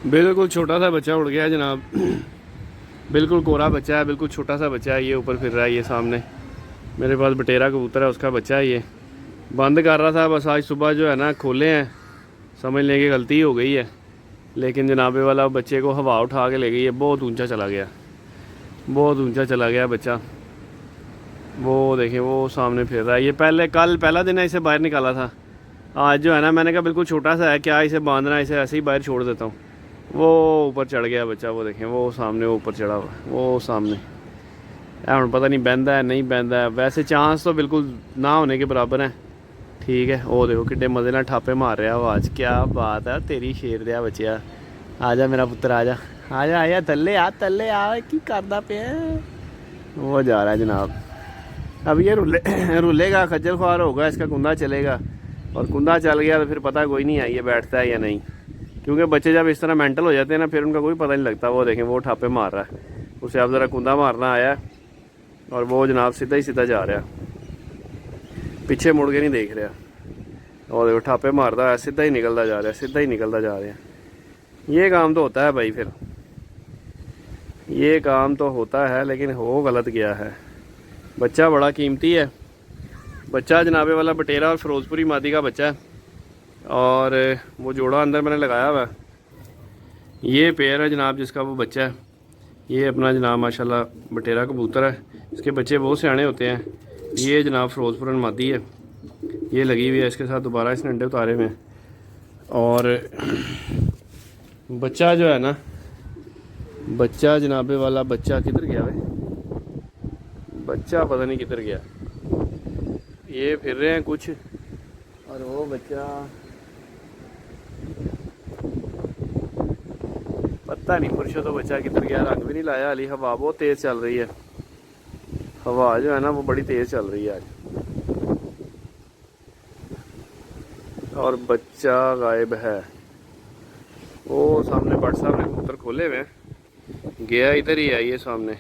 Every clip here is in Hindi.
बिल्कुल छोटा सा बच्चा उड़ गया है जनाब। बिल्कुल कोरा बच्चा है, बिल्कुल छोटा सा बच्चा है। ये ऊपर फिर रहा है, ये सामने मेरे पास बटेरा कबूतर है, उसका बच्चा है। ये बंद कर रहा था, बस आज सुबह जो है ना खोले हैं, समझ लें कि गलती हो गई है। लेकिन जनाबे वाला बच्चे को हवा उठा के ले गई है, बहुत ऊंचा चला गया, बहुत ऊंचा चला गया बच्चा। वो देखें वो सामने फिर रहा है। ये कल पहला दिन है इसे बाहर निकाला था। आज जो है ना मैंने कहा बिल्कुल छोटा सा है, क्या इसे बांधना, इसे ऐसे ही बाहर छोड़ देता हूँ। वो ऊपर चढ़ गया बच्चा, वो देखें वो सामने ऊपर चढ़ा हुआ, वो सामने हम पता नहीं बहंदा है नहीं बहंदा है। वैसे चांस तो बिल्कुल ना होने के बराबर है। ठीक है, वो देखो कितने मज़े ना ठापे मार रहा वो आज। क्या बात है तेरी, शेर दिया बच्चिया। आजा मेरा पुत्र आजा, आजा आजा थल्ले आ, थल्ले आ की करदा पे। वो जा रहा है जनाब। अब ये रुलेगा, खज्जल ख्वार होगा, इसका कुंदा चलेगा। और कुंदा चल गया तो फिर पता कोई नहीं है ये बैठता है या नहीं। क्योंकि बच्चे जब इस तरह मेंटल हो जाते हैं ना, फिर उनका कोई पता नहीं लगता। वो देखें वो ठापे मार रहा है, उसे अब ज़रा कुंदा मारना आया और वो जनाब सीधा ही सीधा जा रहा, पीछे मुड़ के नहीं देख रहा। और देखो ठापे मारता है, सीधा ही निकलता जा रहा है, सीधा ही निकलता जा रहा है। ये काम तो होता है भाई, फिर ये काम तो होता है, लेकिन हो गलत गया है। बच्चा बड़ा कीमती है। बच्चा जनाबे वाला बटेरा और फिरोजपुरी मादी का बच्चा है। और वो जोड़ा अंदर मैंने लगाया हुआ है। ये पेयर है जनाब जिसका वो बच्चा है। ये अपना जनाब माशाल्लाह बटेरा कबूतर है। इसके बच्चे बहुत सियाने होते हैं। ये जनाब फिरोजपुरन मादी है, ये लगी हुई है इसके साथ। दोबारा इसने अंडे उतारे हुए हैं। और बच्चा जो है ना, बच्चा जनाबे वाला बच्चा किधर गया भाई? बच्चा पता नहीं किधर गया। ये फिर रहे हैं कुछ, और वो बच्चा पता नहीं पुरुषों तो बच्चा किधर गया। रंग भी नहीं लाया अली। हवा बहुत तेज़ चल रही है, हवा जो है ना वो बड़ी तेज़ चल रही है आज। और बच्चा गायब है। वो सामने बट साहब ने कबूतर खोले हुए हैं, गया इधर ही है ये सामने।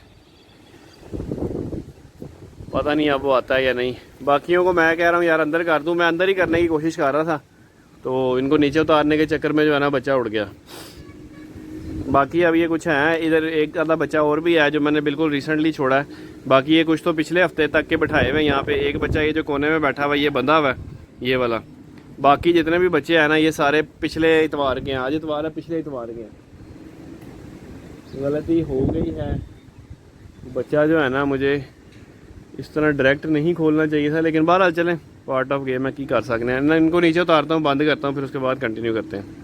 पता नहीं अब वो आता है या नहीं। बाकियों को मैं कह रहा हूँ यार अंदर कर दूँ, मैं अंदर ही करने की कोशिश कर रहा था, तो इनको नीचे उतारने के चक्कर में जो है ना बच्चा उड़ गया। बाकी अब ये कुछ है इधर, एक आधा बच्चा और भी है जो मैंने बिल्कुल रिसेंटली छोड़ा है। बाकी ये कुछ तो पिछले हफ्ते तक के बैठाए हुए हैं यहाँ पे। एक बच्चा ये जो कोने में बैठा हुआ है ये बंधा हुआ है, ये वाला। बाकी जितने भी बच्चे हैं ना ये सारे पिछले इतवार के हैं। आज इतवार है, पिछले इतवार के हैं। गलती हो गई है। बच्चा जो है ना मुझे इस तरह डायरेक्ट नहीं खोलना चाहिए था, लेकिन बहरहाल चलें, पार्ट ऑफ गेम है, की कर सकते हैं ना। इनको नीचे उतारता हूँ, बंद करता हूँ, फिर उसके बाद कंटिन्यू करते हैं।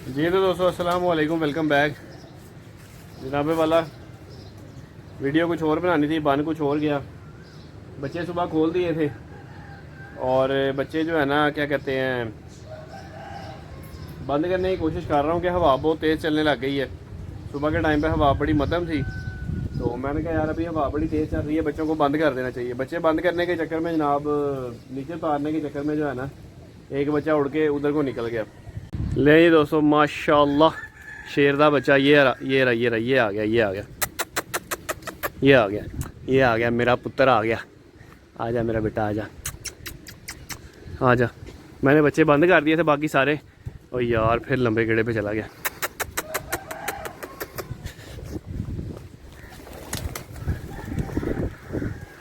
जी तो दोस्तों अस्सलाम वालेकुम, वेलकम बैक। जनाबे वाला वीडियो कुछ और बनानी थी, बन कुछ और गया। बच्चे सुबह खोल दिए थे और बच्चे जो है ना क्या कहते हैं, बंद करने की कोशिश कर रहा हूँ कि हवा बहुत तेज़ चलने लग गई है। सुबह के टाइम पे हवा बड़ी मध्यम थी, तो मैंने कहा यार अभी हवा बड़ी तेज़ चल रही है, बच्चों को बंद कर देना चाहिए। बच्चे बंद करने के चक्कर में जनाब, नीचे उतारने के चक्कर में जो है ना एक बच्चा उड़ के उधर को निकल गया। ले जी दोस्तों माशाल्लाह शेर दा बच्चा, ये आ गया, ये आ गया, ये आ गया, ये आ गया, ये आ गया, मेरा पुत्र आ गया। आजा मेरा बेटा आजा, आजा। मैंने बच्चे बंद कर दिए थे बाकी सारे, और यार फिर लंबे गेड़े पे चला गया।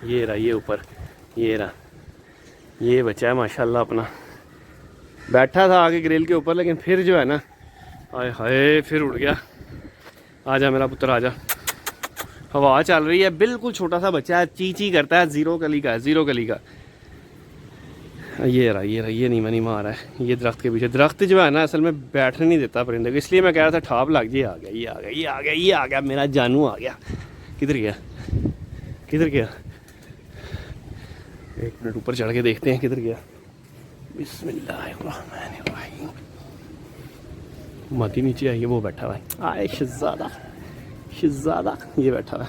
ये रहा, ये ऊपर, ये रहा, ये बच्चा है माशाल्लाह अपना। बैठा था आगे ग्रिल के ऊपर, लेकिन फिर जो है ना आए हाय फिर उड़ गया। आजा मेरा पुत्र आजा। हवा चल रही है, बिल्कुल छोटा सा बच्चा है, ची ची करता है, जीरो कली का है, जीरो कली का। ये रहा, ये रहा, ये नहीं मारा है। ये दरख्त के पीछे, दरख्त जो है ना असल में बैठने नहीं देता परिंदे को, इसलिए मैं कह रहा था ठाप लग जाए। आ गया, ये आ गया, ये आ गया, ये आ गया, मेरा जानू आ गया। किधर गया, किधर गया? एक मिनट ऊपर चढ़ के देखते हैं किधर गया। बिस्मिल्लाहिर्रहमानिर्रहीम। माती नीचे आई है, वो बैठा हुआ है। आए शहजादा, शहजादा ये बैठा हुआ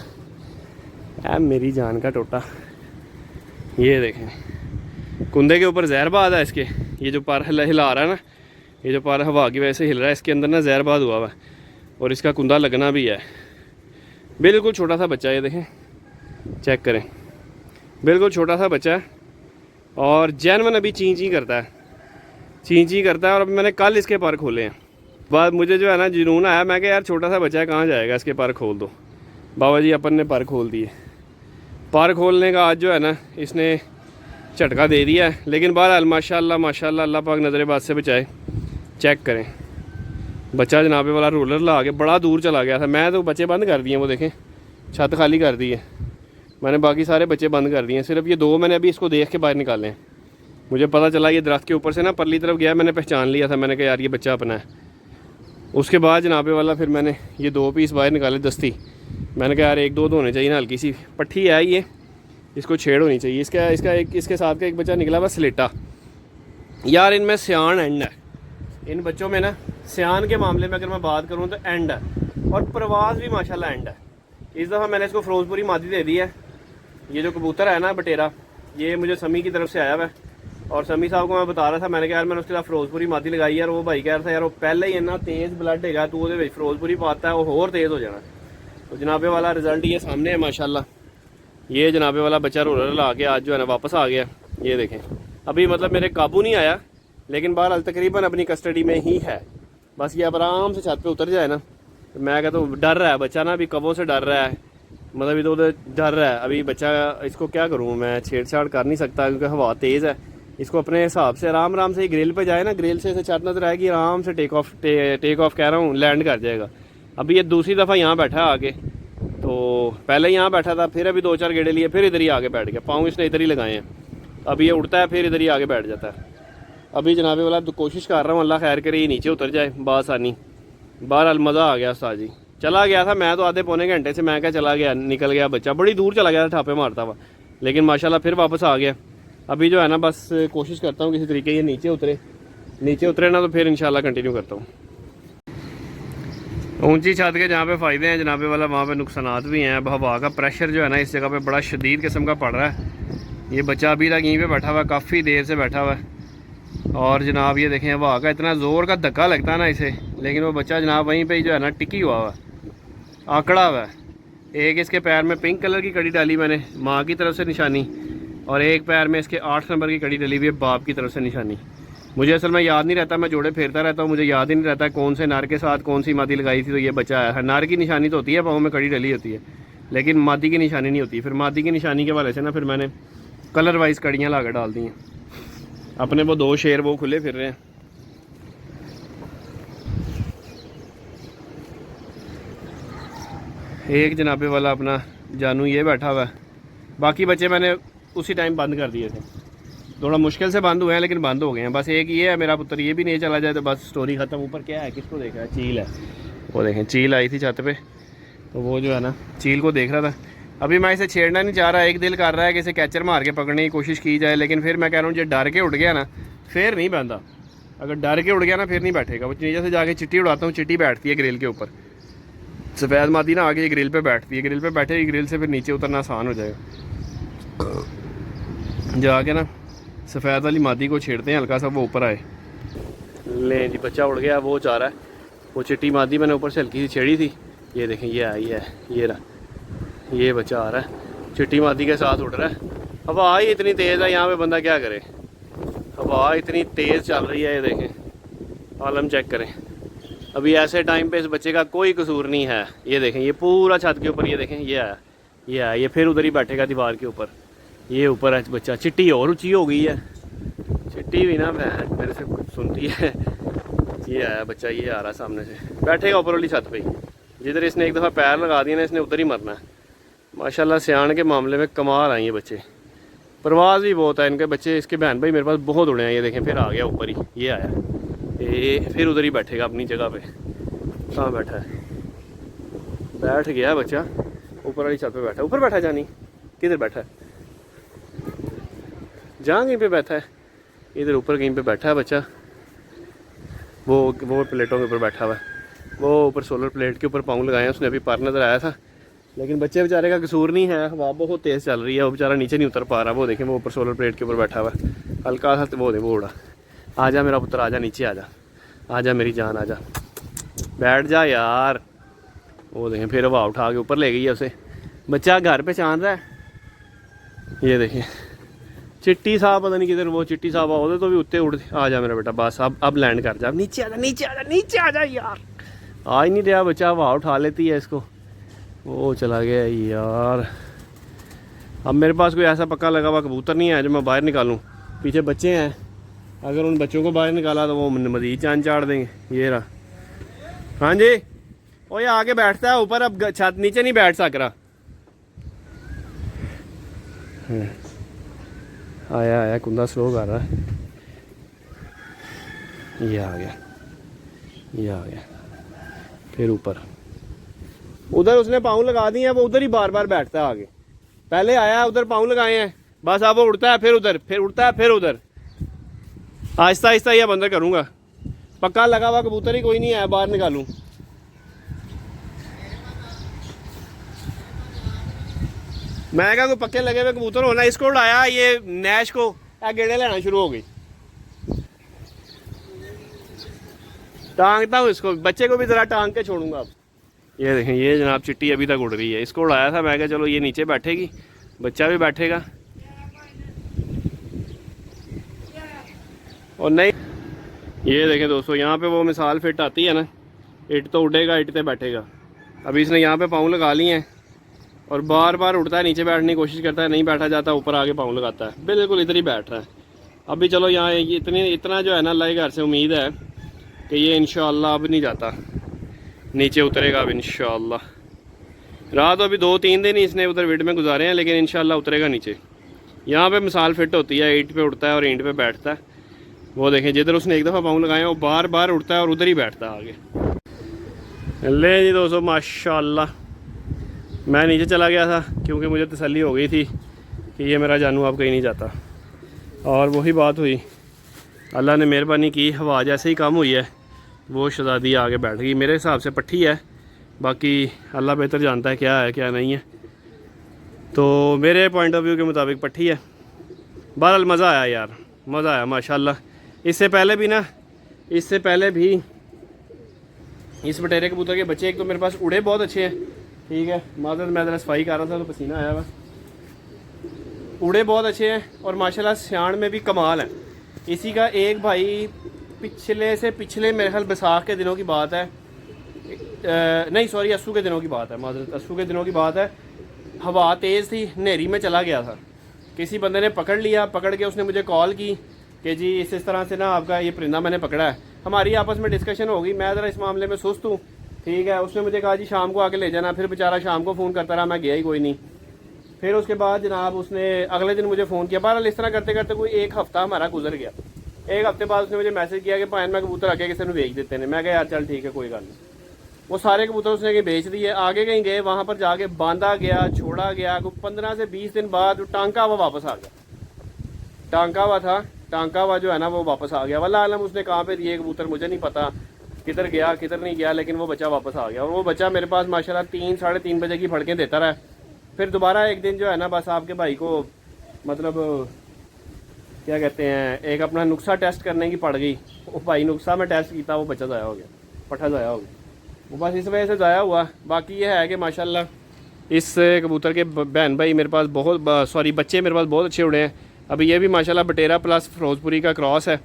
है। मेरी जान का टोटा। ये देखें कुंदे के ऊपर जहरबाद है इसके। ये जो पर हिला रहा है ना, ये जो पर हवा की वजह से हिल रहा है, इसके अंदर ना जहरबाद हुआ हुआ है और इसका कुंदा लगना भी है। बिल्कुल छोटा सा बच्चा, ये देखें, चेक करें, बिल्कुल छोटा सा बच्चा है और जैनवन अभी ची ची करता है। ची ची करता है। और मैंने कल इसके पर खोले हैं। बाद मुझे जो है ना जुनून आया, मैं कहा यार छोटा सा बच्चा है कहाँ जाएगा, इसके पर खोल दो। बाबा जी अपन ने पर खोल दिए। पर खोलने का आज जो है ना इसने झटका दे दिया है। लेकिन बहरहाल माशाल्लाह माशाल्लाह, अल्लाह पाक नज़र-ए-बद से बचाए। चेक करें बच्चा जनाबे वाला रोलर ला के बड़ा दूर चला गया था। मैं तो बच्चे बंद कर दिए, वो देखें छत खाली कर दी है मैंने, बाकी सारे बच्चे बंद कर दिए हैं। सिर्फ ये 2 मैंने अभी इसको देख के बाहर निकाले हैं। मुझे पता चला ये दरख्त के ऊपर से ना परली तरफ गया, मैंने पहचान लिया था। मैंने कहा यार ये बच्चा अपना है। उसके बाद जनाबे वाला फिर मैंने ये 2 पीस बाहर निकाले दस्ती। मैंने कहा यार 1-2 तो होने चाहिए ना, हल्की सी पट्ठी है ये, इसको छेड़ होनी चाहिए। इसके साथ का एक बच्चा निकला हुआ स्लेटा। यार इनमें सियान एंड है, इन बच्चों में ना सियान के मामले में अगर मैं बात करूँ तो एंड है, और प्रवास भी माशाल्लाह एंड है। इस दफ़ा मैंने इसको फिरोजपुरी मादी दे दी है। ये जो कबूतर है ना बटेरा, ये मुझे समी की तरफ से आया हुआ है, और समी साहब को मैं बता रहा था, मैंने कहा यार मैंने उसके साथ फिरोजपुरी मादी लगाई है। और वो भाई कह रहा था यार वो पहले ही इतना तेज़ ब्लड है, तू वो फिरोजपुरी पाता है वो और तेज़ हो जाना। तो जनाबे वाला रिजल्ट ये सामने है माशाल्लाह। ये जनाबे वाला बच्चा रोलर ला के आज जो है ना वापस आ गया। ये देखें अभी मतलब मेरे काबू नहीं आया, लेकिन बहरहाल तकरीबन अपनी कस्टडी में ही है। बस ये अब आराम से छत पे उतर जाए ना, तो मैं कहता हूँ डर रहा है बच्चा ना, अभी कबों से डर रहा है, मतलब इधर डर रहा है अभी बच्चा। इसको क्या करूँ मैं, छेड़छाड़ कर नहीं सकता क्योंकि हवा तेज़ है। इसको अपने हिसाब से आराम से ही ग्रिल पे जाए ना, ग्रिल से छत नजर आएगी, आराम से टेक ऑफ कह रहा हूँ लैंड कर जाएगा। अभी ये दूसरी दफ़ा यहाँ बैठा है आगे, तो पहले यहाँ बैठा था, फिर अभी 2-4 गेड़े लिए, फिर इधर ही आगे बैठ गया। पाँव इसने इधर ही लगाए हैं। अभी ये उड़ता है फिर इधर ही आगे बैठ जाता है। अभी जनाबे वाला कोशिश कर रहा हूँ अल्लाह खैर करे ये नीचे उतर जाए बासानी। बहरहाल मज़ा आ गया साजी। चला गया था मैं तो आधे पौने घंटे से, मैं क्या चला गया, निकल गया बच्चा, बड़ी दूर चला गया था ठापे मारता हुआ, लेकिन माशाल्लाह फिर वापस आ गया। अभी जो है ना बस कोशिश करता हूँ किसी तरीके ये नीचे उतरे ना, तो फिर इंशाल्लाह कंटिन्यू करता हूँ। ऊंची छत के जहाँ पे फ़ायदे हैं जनाबे वाला, वहाँ पे नुकसानात भी हैं। अब हवा का प्रेशर जो है ना इस जगह पे बड़ा शदीद किस्म का पड़ रहा है। ये बच्चा अभी तक यहीं पे बैठा हुआ है, काफ़ी देर से बैठा हुआ है। और जनाब ये देखें हवा का इतना ज़ोर का धक्का लगता है ना इसे, लेकिन वो बच्चा जनाब वहीं पे जो है ना टिकी हुआ है, आंकड़ा हुआ है। एक इसके पैर में पिंक कलर की कड़ी डाली मैंने माँ की तरफ से निशानी, और एक पैर में इसके 8 नंबर की कड़ी डली हुई है बाप की तरफ से निशानी। मुझे असल में याद नहीं रहता, मैं जोड़े फेरता रहता हूँ, मुझे याद ही नहीं रहता कौन से नर के साथ कौन सी मादी लगाई थी। तो ये बच्चा आया है। नर की निशानी तो होती है, पाँव में कड़ी डली होती है, लेकिन मादी की निशानी नहीं होती। फिर मादी की निशानी के वाले से ना फिर मैंने कलर वाइज कड़ियाँ ला कर डाल दी हैं। अपने वो 2 शेर वो खुले फिर रहे हैं। एक जनाबे वाला अपना जानू ये बैठा हुआ है। बाकी बच्चे मैंने उसी टाइम बंद कर दिए थे, थोड़ा मुश्किल से बंद हुए हैं लेकिन बंद हो गए हैं। बस एक ये है मेरा पुत्र, ये भी नहीं चला जाए तो बस स्टोरी ख़त्म। ऊपर क्या है, किसको देख रहा है, चील है। वो देखें चील आई थी छत पे, तो वो जो है ना चील को देख रहा था। अभी मैं इसे छेड़ना नहीं चाह रहा, एक दिल कर रहा है कि इसे कैचर मार के पकड़ने की कोशिश की जाए, लेकिन फिर मैं कह रहा हूँ जो डर के उड़ गया ना फिर नहीं बंदा। अगर डर के उड़ गया ना फिर नहीं बैठेगा। वो नीचे से जाके चिट्टी उड़ाता हूँ, चिट्टी बैठती है ग्रिल के ऊपर, सफ़ेद मादी ना आगे ग्रिल पे बैठती है, ग्रिल पे बैठेगी, ग्रिल से फिर नीचे उतरना आसान हो जाएगा। जाके ना सफ़ेद वाली मादी को छेड़ते हैं हल्का सा, वो ऊपर आए। ले जी बच्चा उड़ गया, वो चाह रहा है। वो चिट्टी मादी मैंने ऊपर से हल्की सी छेड़ी थी, ये देखें ये आई है, ये रहा, ये बच्चा आ रहा है चिट्टी मादी के साथ उड़ रहा है। हवा ही इतनी तेज़ है यहाँ पे, बंदा क्या करे, हवा इतनी तेज़ चल रही है। ये देखें आलम चेक करें। अभी ऐसे टाइम पे इस बच्चे का कोई कसूर नहीं है। ये देखें ये पूरा छत के ऊपर, ये देखें ये आया, ये आया, ये फिर उधर ही बैठेगा दीवार के ऊपर। ये ऊपर है बच्चा। चिट्टी और ऊँची हो गई है, चिट्टी भी ना मेरे से सुनती है। ये आया बच्चा, ये आ रहा सामने से, बैठेगा ऊपर वाली छत पे ही। जिधर इसने एक दफ़ा पैर लगा दिया ना इसने उधर ही मरना है। माशाल्लाह सियान के मामले में कमाल आई है बच्चे, परवाज़ भी बहुत है इनके बच्चे। इसके बहन भाई मेरे पास बहुत उड़े हैं। ये देखें फिर आ गया ऊपर ही, ये आया, ये फिर उधर ही बैठेगा अपनी जगह पे। कहाँ बैठा है, बैठ गया बच्चा ऊपर वाली छत पे बैठा। ऊपर बैठा जानी, किधर बैठा है, जहाँ कहीं पे बैठा है, इधर ऊपर कहीं पे बैठा है बच्चा। वो प्लेटों के ऊपर बैठा हुआ है, वो ऊपर सोलर प्लेट के ऊपर पाँव लगाए हैं उसने। अभी पर नज़र आया था, लेकिन बच्चे बेचारे का कसूर नहीं है, हवा बहुत तेज़ चल रही है, वो बेचारा नीचे नहीं उतर पा रहा। वो देखें वो ऊपर सोलर प्लेट के ऊपर बैठा हुआ है, हल्का सा वो उड़ा। आजा मेरा पुत्र, आजा नीचे, आजा आजा मेरी जान, आजा बैठ जा यार। वो देखें फिर हवा उठा के ऊपर ले गई है उसे। बच्चा घर पे चांद रहा है, ये देखें चिट्टी साहब पता नहीं किधर, वो चिट्टी साहब आओ तो भी उत्ते उड़ आ जा मेरा बेटा, बस अब लैंड कर जा, नीचे आ जा नीचे आ जा नीचे आ जा यार। आ ही नहीं रहा बच्चा, हवा उठा लेती है इसको। वो चला गया यार। अब मेरे पास कोई ऐसा पक्का लगा हुआ कबूतर नहीं है जो मैं बाहर निकालूं। पीछे बच्चे हैं, अगर उन बच्चों को बाहर निकाला तो वो मज़ीद चांद चाड़ देंगे। ये रहा। हाँ जी, वो ये आके बैठता है ऊपर, अब छत नीचे नहीं बैठ सक रहा। आया आया, कुंदा स्लो कर रहा है। ये आ गया, ये आ गया। फिर ऊपर, उधर उसने पाँव लगा दिए हैं, वो उधर ही बार बार बैठता है आगे। पहले आया उधर पाँव लगाए हैं, बस अब वो उड़ता है फिर उधर, फिर उड़ता है फिर उधर। आहिस्ता आहिस्ता ये बंद करूँगा। पक्का लगा हुआ कबूतर ही कोई नहीं है, बाहर निकालूँ। मैं क्या कोई पक्के लगे हुए कबूतर होना। इसको उड़ाया, ये नैश को गेड़े लेना शुरू हो गई। टांगता हूँ इसको, बच्चे को भी ज़रा टांग के छोड़ूंगा अब। ये देखें, ये जनाब चिट्टी अभी तक उड़ रही है। इसको उड़ाया था, मैं क्या चलो ये नीचे बैठेगी, बच्चा भी बैठेगा। और नहीं, ये देखें दोस्तों, यहाँ पे वो मिसाल फिट आती है ना, इट तो उड़ेगा, इट पे बैठेगा। अभी इसने यहाँ पे पाँव लगा लिए हैं और बार बार उड़ता है, नीचे बैठने की कोशिश करता है, नहीं बैठा जाता, ऊपर आके पाँव लगाता है। बिल्कुल इधर ही बैठ रहा है। अभी चलो यहाँ इतना जो है ना, अल्लाह के घर से उम्मीद है कि ये इंशाअल्लाह अब नहीं जाता, नीचे उतरेगा अब इंशाअल्लाह। रात अभी 2-3 दिन ही इसने उधर विड में गुजारे हैं, लेकिन इंशाअल्लाह उतरेगा नीचे। यहाँ पे मिसाल फिट होती है, ईंट पे उड़ता है और ईंट पे बैठता है। वो देखें, जिधर उसने एक दफ़ा पाँव लगाए वो बार बार उड़ता है और उधर ही बैठता है आगे। ले जी दोस्तों, माशाल्लाह। मैं नीचे चला गया था क्योंकि मुझे तसल्ली हो गई थी कि ये मेरा जानू अब कहीं नहीं जाता। और वही बात हुई, अल्लाह ने मेहरबानी की, हवा जैसे ही कम हुई है वो शहज़ादी आगे बैठ गई। मेरे हिसाब से पट्टी है, बाकी अल्लाह बेहतर जानता है क्या है क्या नहीं है। तो मेरे पॉइंट ऑफ व्यू के मुताबिक पट्टी है। बहरहाल मज़ा आया यार, मज़ा आया माशाल्लाह। इससे पहले भी इस बटेरे कबूतर के बच्चे एक तो मेरे पास उड़े बहुत अच्छे हैं, ठीक है। माजर मैं ज़रा सफाई कर रहा था तो पसीना आया हुआ। उड़े बहुत अच्छे हैं और माशाल्लाह सियाण में भी कमाल है। इसी का एक भाई पिछले मेरे ख्याल बैसाख के दिनों की बात है, नहीं सॉरी अस्सू के दिनों की बात है, माजरत अस्सू के दिनों की बात है। हवा तेज़ थी, नेरी में चला गया था, किसी बंदे ने पकड़ लिया। पकड़ के उसने मुझे कॉल की कि जी इस तरह से ना आपका ये परिंदा मैंने पकड़ा है। हमारी आपस में डिस्कशन हो गई, मैं ज़रा इस मामले में सुस्त हूँ, ठीक है। उसने मुझे कहा जी शाम को आके ले जाना। फिर बेचारा शाम को फ़ोन करता रहा, मैं गया ही कोई नहीं। फिर उसके बाद जनाब उसने अगले दिन मुझे फ़ोन किया। बहरहाल इस तरह करते करते कोई 1 हफ़्ता हमारा गुजर गया। 1 हफ़्ते बाद उसने मुझे मैसेज किया कि भाई मैं कबूतर आके किसी ने बेच देते हैं। मैं कहा यार चल ठीक है कोई गल नहीं। वो सारे कबूतर उसने कहीं बेच दिए, आगे कहीं गए, वहाँ पर जाके बांधा गया, छोड़ा गया। 15 से 20 दिन बाद टांका हुआ वापस आ गया। टांका हुआ था, टांका हुआ जो है ना वो वापस आ गया। वल्लाह आलम उसने कहाँ पे दिए कबूतर मुझे नहीं पता, किधर गया किधर नहीं गया, लेकिन वो बच्चा वापस आ गया। और वो बच्चा मेरे पास माशाल्लाह 3-3:30 बजे की फड़कें देता रहा। फिर दोबारा एक दिन जो है ना, बस आपके भाई को मतलब क्या कहते हैं, एक अपना नुस्खा टेस्ट करने की पड़ गई। वो भाई नुस्खा में टेस्ट किया, वो बच्चा ज़ाया हो गया, पट्ठा ज़ाया हो गया। वो बस इस वजह से ज़ाया हुआ। बाकी ये है कि माशाल्लाह इस कबूतर के बहन भाई मेरे पास बच्चे मेरे पास बहुत अच्छे उड़े हैं। अभी ये भी माशाल्लाह बटेरा प्लस फिरोजपुरी का क्रॉस है,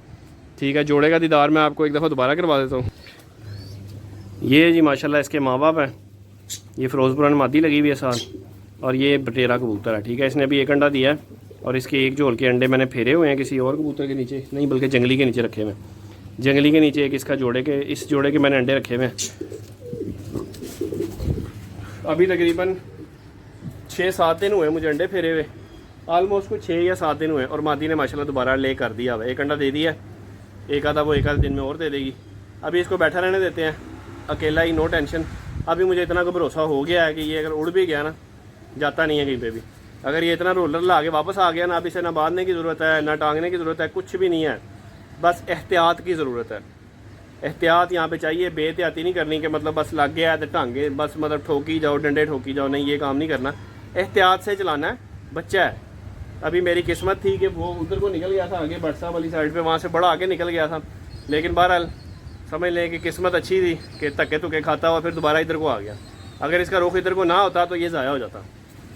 ठीक है। जोड़े का दीदार मैं आपको एक दफ़ा दोबारा करवा देता हूँ। ये जी माशाल्लाह इसके माँ बाप हैं। ये फिरोजपुरान मादी लगी हुई है साथ, और ये बटेरा कबूतर है, ठीक है। इसने अभी 1 अंडा दिया है और इसके एक झोल के अंडे मैंने फेरे हुए हैं किसी और कबूतर के नीचे, नहीं बल्कि जंगली के नीचे रखे हुए हैं। जंगली के नीचे एक इसका इस जोड़े के मैंने अंडे रखे हुए हैं। अभी तकरीबन 6-7 दिन हुए मुझे अंडे फेरे हुए, ऑलमोस्ट कुछ 6 या 7 दिन हुए। और मादी ने माशाल्लाह दोबारा ले कर दिया हुआ, 1 अंडा दे दिया, एक आधा वो 1 आधे दिन में और दे देगी। अभी इसको बैठा रहने देते हैं अकेला ही, नो टेंशन। अभी मुझे इतना को भरोसा हो गया है कि ये अगर उड़ भी गया ना, जाता नहीं है कहीं पे भी। अगर ये इतना रोलर ला के वापस आ गया ना, अब इसे ना बांधने की ज़रूरत है ना टांगने की ज़रूरत है, कुछ भी नहीं है, बस एहतियात की ज़रूरत है। एहतियात यहाँ पे चाहिए, बेहतियाती नहीं करनी कि मतलब बस लग गया है तो टांगे बस मतलब ठोकी जाओ, डंडे ठोकी जाओ, नहीं ये काम नहीं करना। एहतियात से चलाना है, बच्चा है। अभी मेरी किस्मत थी कि वो उधर को निकल गया था आगे बटसा वाली साइड पे, वहाँ से बड़ा आगे निकल गया था। लेकिन बहरहाल समझ लें कि किस्मत अच्छी थी कि धक्के धुक्के खाता हुआ फिर दोबारा इधर को आ गया। अगर इसका रुख इधर को ना होता तो ये ज़ाया हो जाता,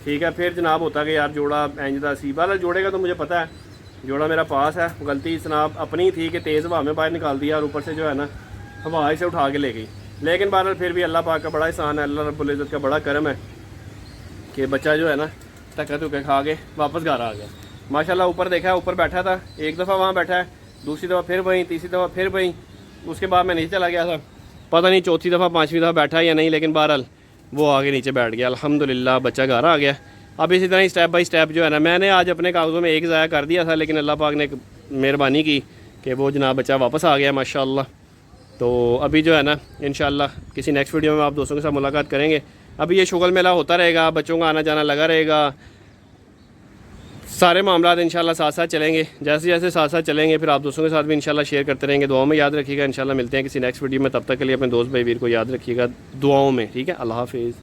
ठीक है। फिर जनाब होता कि यार जोड़ा इंजदा सी। बहरहाल जोड़े का तो मुझे पता है जोड़ा मेरा पास है, गलती जनाब अपनी थी कि तेज़ हवा में बाहर निकाल दिया और ऊपर से जो है ना हवा से उठा के ले गई। लेकिन बहरहाल फिर भी अल्लाह पाक का बड़ा एहसान है, अल्लाह रब्बुल इज़्ज़त का बड़ा करम है कि बच्चा जो है ना धक्का धुक्का खा के वापस घर आ गया माशाल्लाह। ऊपर देखा, ऊपर बैठा था, एक दफ़ा वहाँ बैठा है, दूसरी दफ़ा फिर वहीं, तीसरी दफ़ा फिर वहीं, उसके बाद मैं नीचे चला गया था, पता नहीं चौथी दफ़ा पाँचवीं दफ़ा बैठा या नहीं, लेकिन बहरहाल वो आगे नीचे बैठ गया। अल्हम्दुलिल्लाह बच्चा घर आ गया। अब इसी तरह ही स्टेप बाय स्टेप जो है ना, मैंने आज अपने कागज़ों में एक ज़ाया कर दिया था, लेकिन अल्लाह पाक ने एक मेहरबानी की कि वो जनाब बच्चा वापस आ गया माशाल्लाह। तो अभी जो है ना इंशाल्लाह किसी नेक्स्ट वीडियो में आप दोस्तों के साथ मुलाकात करेंगे। अभी ये शुगल मेला होता रहेगा, बच्चों का आना जाना लगा रहेगा, सारे मामला इंशाल्लाह साथ साथ चलेंगे। जैसे जैसे साथ साथ चलेंगे फिर आप दोस्तों के साथ भी इंशाल्लाह शेयर करते रहेंगे। दुआओं में याद रखिएगा। इंशाल्लाह मिलते हैं किसी नेक्स्ट वीडियो में, तब तक के लिए अपने दोस्त भाई वीर को याद रखिएगा दुआओं में, ठीक है। अल्लाह हाफिज़।